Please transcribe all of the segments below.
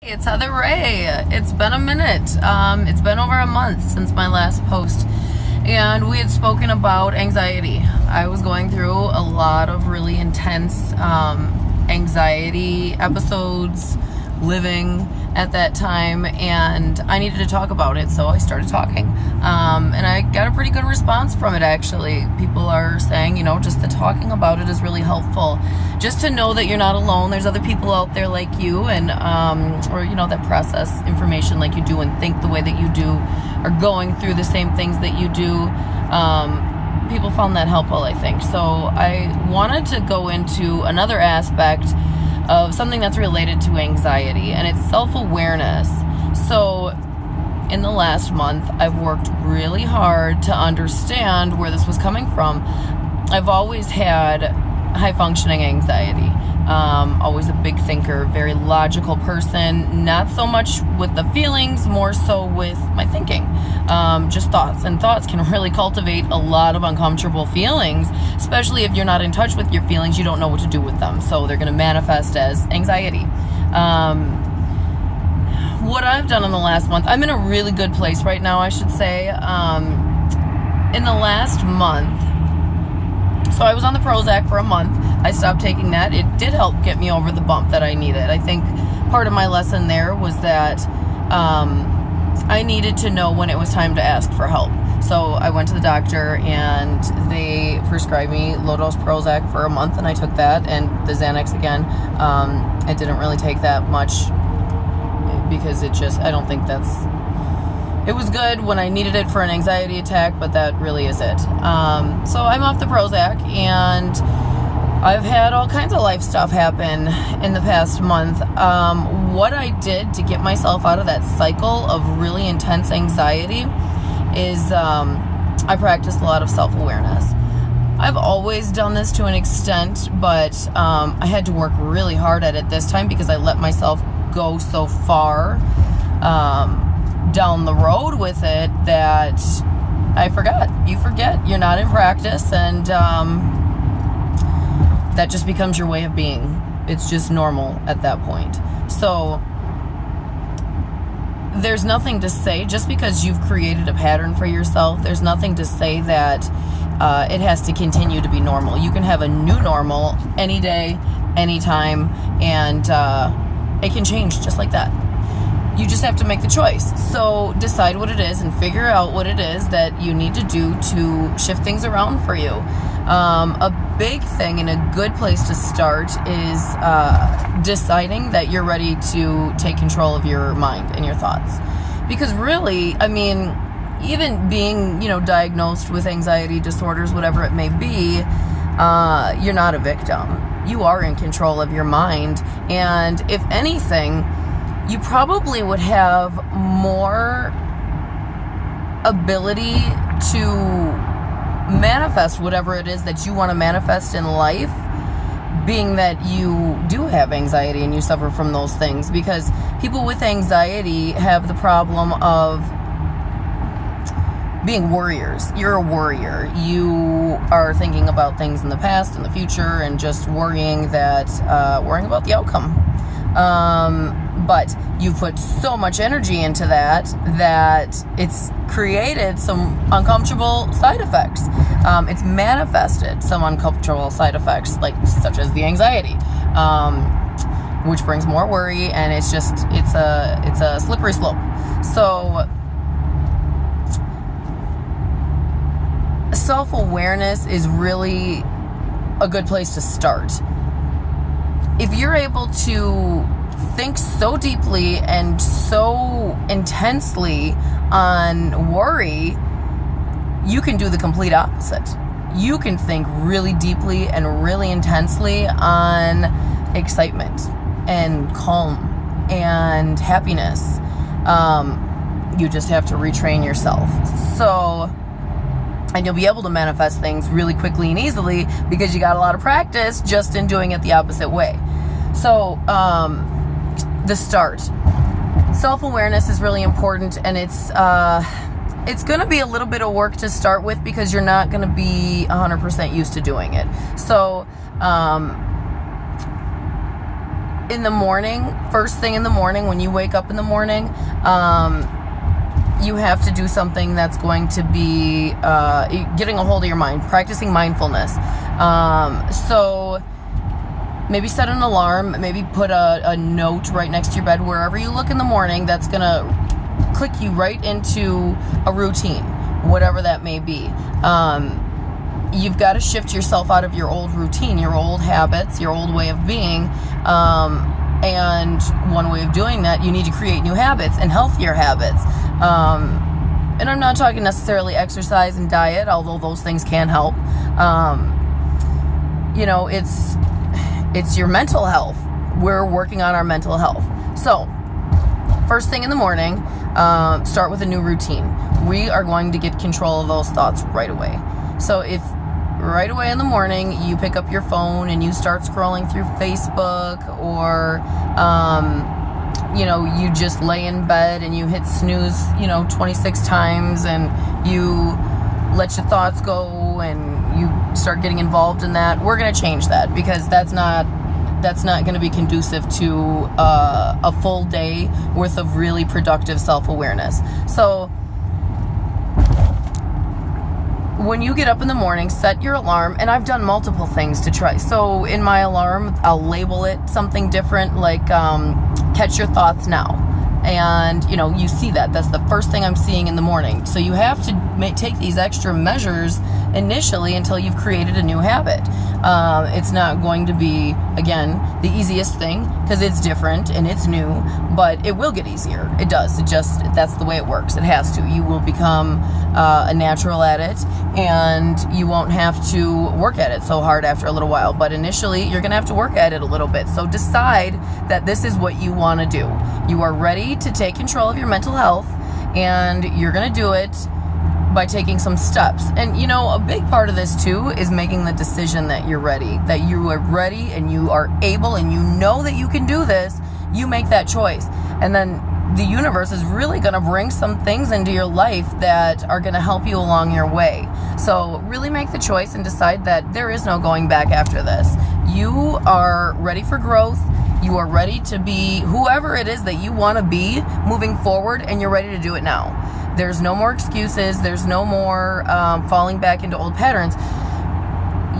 It's Heather Ray. It's been a minute. It's been over a month since my last post, and we had spoken about anxiety. I was going through a lot of really intense anxiety episodes living at that time, and I needed to talk about it, so I started talking. And I got a pretty good response from it, actually. People are saying, just the talking about it is really helpful. Just to know that you're not alone. There's other people out there like you, and that process information like you do and think the way that you do, are going through the same things that you do. People found that helpful, I think. So I wanted to go into another aspect of something that's related to anxiety, and it's self-awareness. So in the last month, I've worked really hard to understand where this was coming from. I've always had high-functioning anxiety. Always a big thinker, very logical person, not so much with the feelings, more so with my thinking. Just thoughts, and thoughts can really cultivate a lot of uncomfortable feelings, especially if you're not in touch with your feelings. You don't know what to do with them, so they're going to manifest as anxiety. What I've done in the last month, I'm in a really good place right now, I should say. In the last month, so I was on the Prozac for a month. I stopped taking that. It did help get me over the bump that I needed. I think part of my lesson there was that I needed to know when it was time to ask for help. So I went to the doctor, and they prescribed me low-dose Prozac for a month, and I took that, and the Xanax again. I didn't really take that much because I don't think it was good when I needed it for an anxiety attack, but that really is it. So I'm off the Prozac, and I've had all kinds of life stuff happen in the past month. What I did to get myself out of that cycle of really intense anxiety is I practiced a lot of self-awareness. I've always done this to an extent, but I had to work really hard at it this time because I let myself go so far down the road with it that I forgot. You forget. You're not in practice, and that just becomes your way of being. It's just normal at that point. So there's nothing to say, just because you've created a pattern for yourself, there's nothing to say that it has to continue to be normal. You can have a new normal any day, anytime, and it can change just like that. You just have to make the choice. So decide what it is and figure out what it is that you need to do to shift things around for you. A big thing and a good place to start is deciding that you're ready to take control of your mind and your thoughts. Because really, even being, diagnosed with anxiety disorders, whatever it may be, you're not a victim. You are in control of your mind. And if anything, you probably would have more ability to manifest whatever it is that you want to manifest in life, being that you do have anxiety and you suffer from those things. Because people with anxiety have the problem of being worriers. You're a worrier. You are thinking about things in the past and the future, and just worrying about the outcome. But you put so much energy into that it's created some uncomfortable side effects. It's manifested some uncomfortable side effects, such as the anxiety, which brings more worry, and it's a slippery slope. So self-awareness is really a good place to start. If you're able to think so deeply and so intensely on worry, you can do the complete opposite. You can think really deeply and really intensely on excitement and calm and happiness. You just have to retrain yourself. And you'll be able to manifest things really quickly and easily because you got a lot of practice just in doing it the opposite way. So, the start. Self-awareness is really important, and it's going to be a little bit of work to start with because you're not going to be 100% used to doing it. So, in the morning, first thing in the morning, when you wake up in the morning, you have to do something that's going to be getting a hold of your mind, practicing mindfulness. So maybe set an alarm, maybe put a note right next to your bed, wherever you look in the morning, that's going to click you right into a routine, whatever that may be. You've got to shift yourself out of your old routine, your old habits, your old way of being. And one way of doing that, you need to create new habits and healthier habits. And I'm not talking necessarily exercise and diet, although those things can help. It's your mental health. We're working on our mental health. So, first thing in the morning, start with a new routine. We are going to get control of those thoughts right away. So if right away in the morning you pick up your phone and you start scrolling through Facebook, or you just lay in bed and you hit snooze 26 times, and you let your thoughts go and you start getting involved in that, we're going to change that, because that's not going to be conducive to a full day worth of really productive self-awareness. So when you get up in the morning, set your alarm, and I've done multiple things to try. So in my alarm, I'll label it something different, like catch your thoughts now. And, you see that's the first thing I'm seeing in the morning. So you have to take these extra measures initially until you've created a new habit. It's not going to be, again, the easiest thing, because it's different and it's new, but it will get easier. It does. That's the way it works. It has to. You will become a natural at it, and you won't have to work at it so hard after a little while. But initially, you're going to have to work at it a little bit. So decide that this is what you want to do. You are ready to take control of your mental health, and you're going to do it by taking some steps. And a big part of this too is making the decision that you're ready, and you are able, and you know that you can do this. You make that choice, and then the universe is really going to bring some things into your life that are going to help you along your way. So really make the choice and decide that there is no going back after this. You are ready for growth. You are ready to be whoever it is that you want to be moving forward, and you're ready to do it now. There's no more excuses. There's no more falling back into old patterns.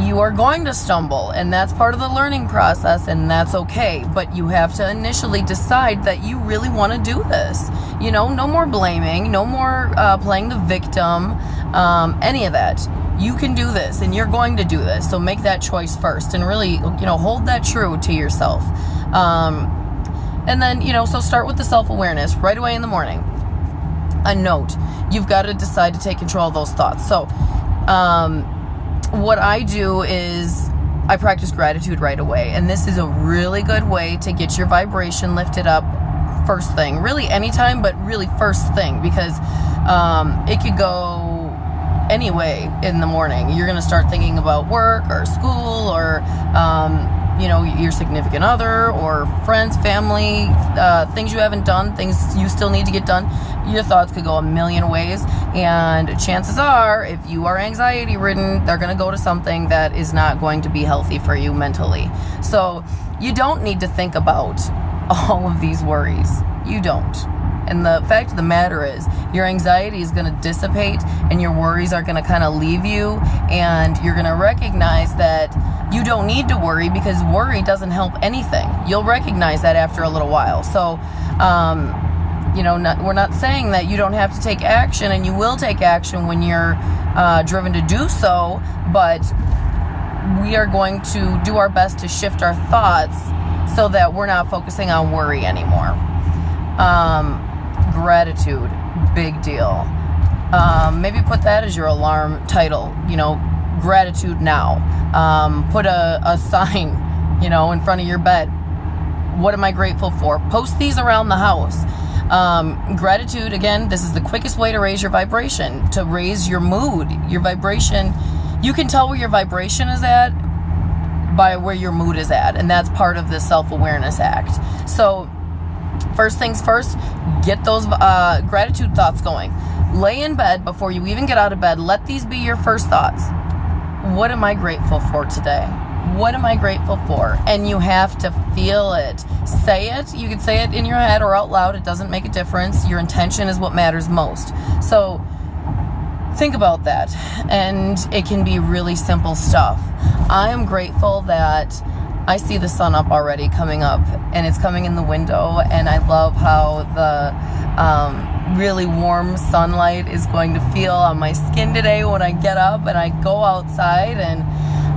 You are going to stumble, and that's part of the learning process, and that's okay. But you have to initially decide that you really want to do this. No more blaming, no more playing the victim, any of that. You can do this, and you're going to do this. So make that choice first, and really, hold that true to yourself. And then, so start with the self-awareness right away in the morning. A note. You've got to decide to take control of those thoughts. So, what I do is I practice gratitude right away. And this is a really good way to get your vibration lifted up first thing. Really anytime, but really first thing, because it could go any way in the morning. You're going to start thinking about work or school, or your significant other, or friends, family, things you haven't done, things you still need to get done. Your thoughts could go a million ways, and chances are, if you are anxiety ridden, they're going to go to something that is not going to be healthy for you mentally. So you don't need to think about all of these worries. You don't. And the fact of the matter is, your anxiety is going to dissipate, and your worries are going to kind of leave you, and you're going to recognize that you don't need to worry, because worry doesn't help anything. You'll recognize that after a little while. So, we're not saying that you don't have to take action, and you will take action when you're driven to do so, but we are going to do our best to shift our thoughts so that we're not focusing on worry anymore. Gratitude, big deal. Maybe put that as your alarm title, gratitude now. Put a sign, in front of your bed. What am I grateful for? Post these around the house. Gratitude, again, this is the quickest way to raise your vibration, to raise your mood, your vibration. You can tell where your vibration is at by where your mood is at, and that's part of the Self-Awareness Act. So first things first, get those gratitude thoughts going. Lay in bed before you even get out of bed. Let these be your first thoughts. What am I grateful for today? What am I grateful for? And you have to feel it. Say it. You can say it in your head or out loud. It doesn't make a difference. Your intention is what matters most. So think about that. And it can be really simple stuff. I am grateful that I see the sun up already coming up, and it's coming in the window, and I love how the really warm sunlight is going to feel on my skin today when I get up and I go outside. And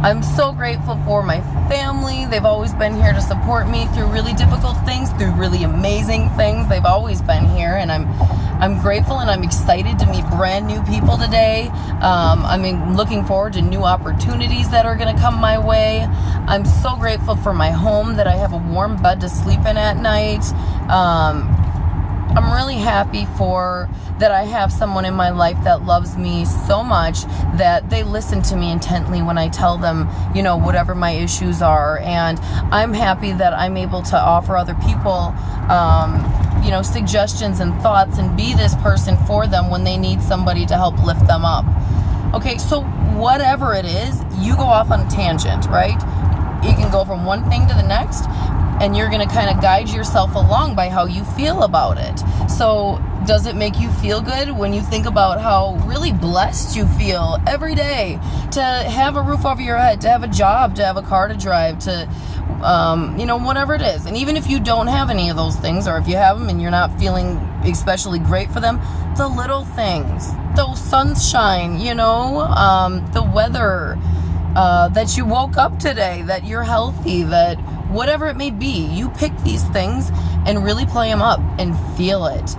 I'm so grateful for my family. They've always been here to support me through really difficult things, through really amazing things. They've always been here, and I'm grateful, and I'm excited to meet brand new people today. I'm looking forward to new opportunities that are going to come my way. I'm so grateful for my home, that I have a warm bed to sleep in at night. I'm really happy that I have someone in my life that loves me so much that they listen to me intently when I tell them, whatever my issues are. And I'm happy that I'm able to offer other people, suggestions and thoughts, and be this person for them when they need somebody to help lift them up. Okay, so whatever it is, you go off on a tangent, right? You can go from one thing to the next, and you're going to kind of guide yourself along by how you feel about it. So does it make you feel good when you think about how really blessed you feel every day to have a roof over your head, to have a job, to have a car to drive, to, whatever it is. And even if you don't have any of those things, or if you have them and you're not feeling especially great for them, the little things, the sunshine, the weather, that you woke up today, that you're healthy, that whatever it may be, you pick these things and really play them up and feel it.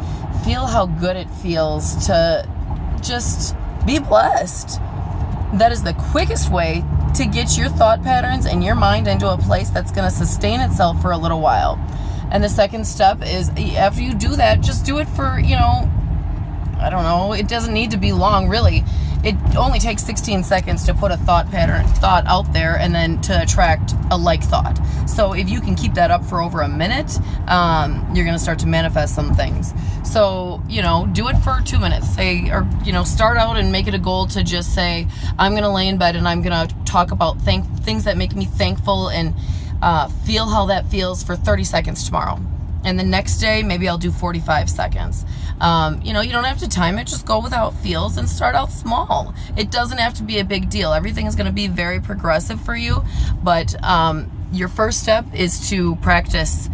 Feel how good it feels to just be blessed. That is the quickest way to get your thought patterns and your mind into a place that's going to sustain itself for a little while. And the second step is, after you do that, just do it for, I don't know, it doesn't need to be long, really. It only takes 16 seconds to put a thought out there, and then to attract a like thought. So if you can keep that up for over a minute, you're going to start to manifest some things. So, do it for 2 minutes. Start out and make it a goal to just say, I'm going to lay in bed and I'm going to talk about things that make me thankful, and feel how that feels for 30 seconds tomorrow. And the next day, maybe I'll do 45 seconds. You don't have to time it. Just go with how it feels and start out small. It doesn't have to be a big deal. Everything is going to be very progressive for you. But your first step is to practice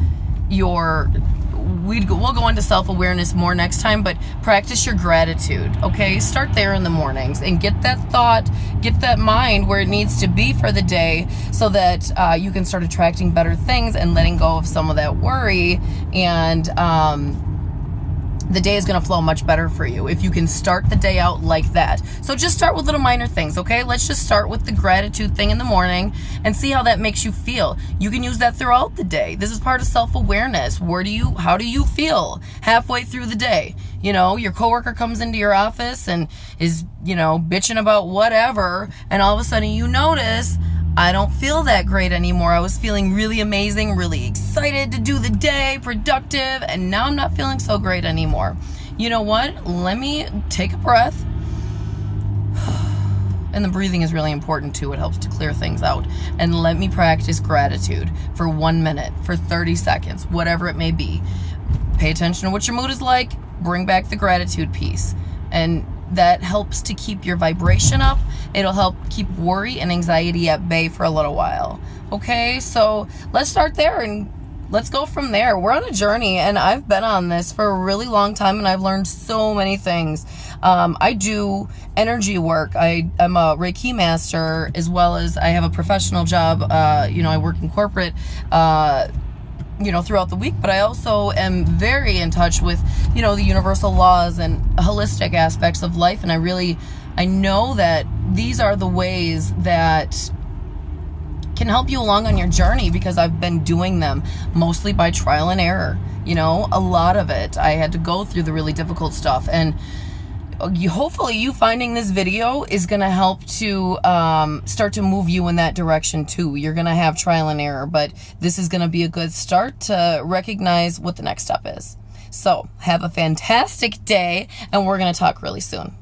we'll go into self-awareness more next time, but practice your gratitude, okay? Start there in the mornings and get that mind where it needs to be for the day, so that you can start attracting better things and letting go of some of that worry, and the day is going to flow much better for you if you can start the day out like that. So just start with little minor things, okay? Let's just start with the gratitude thing in the morning and see how that makes you feel. You can use that throughout the day. This is part of self-awareness. How do you feel halfway through the day? Your coworker comes into your office and is, bitching about whatever, and all of a sudden you notice, I don't feel that great anymore. I was feeling really amazing, really excited to do the day, productive, and now I'm not feeling so great anymore. You know what? Let me take a breath. And the breathing is really important too. It helps to clear things out. And let me practice gratitude for 1 minute, for 30 seconds, whatever it may be. Pay attention to what your mood is like. Bring back the gratitude piece. And that helps to keep your vibration up. It'll help keep worry and anxiety at bay for a little while. Okay, so let's start there and let's go from there. We're on a journey, and I've been on this for a really long time, and I've learned so many things. I do energy work. I'm a Reiki master, as well as I have a professional job. I work in corporate throughout the week, but I also am very in touch with, the universal laws and holistic aspects of life. And I know that these are the ways that can help you along on your journey, because I've been doing them mostly by trial and error. A lot of it, I had to go through the really difficult stuff. And hopefully you finding this video is going to help to start to move you in that direction too. You're going to have trial and error, but this is going to be a good start to recognize what the next step is. So have a fantastic day, and we're going to talk really soon.